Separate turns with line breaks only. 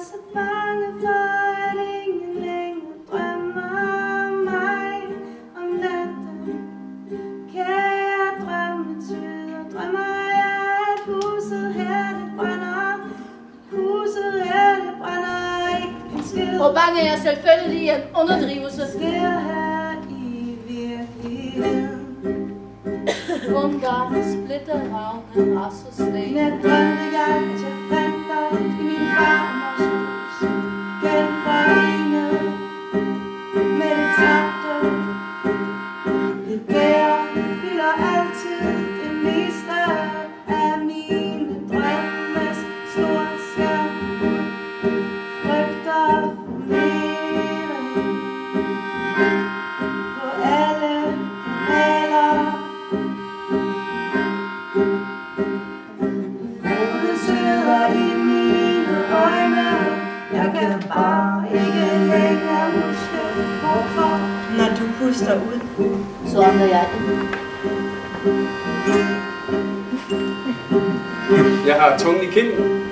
så bange for, at ingen længere drømmer mig om natten. Kære drømmetyder, drømmer jeg, at huset her det brænder. Huset her det brænder ikke en skid.
Hvor bange er selvfølgelig en underdrivelse.
Sker her i virkeligheden.
Bunker, splitteravne, rasselslag.
Nat drømte jeg, at jeg fandt dig i min farmors hus. Genforenet med det tabte. Det bærer fylder altid det meste af mine drømmes store skærm. Frygter formering på alle kanaler. Froden sidder i mine øjne. Jeg kan bare ikke længere huske hvorfor. Når du puster ud,
Så ånder jeg ind.
Jeg har tungen i kinden.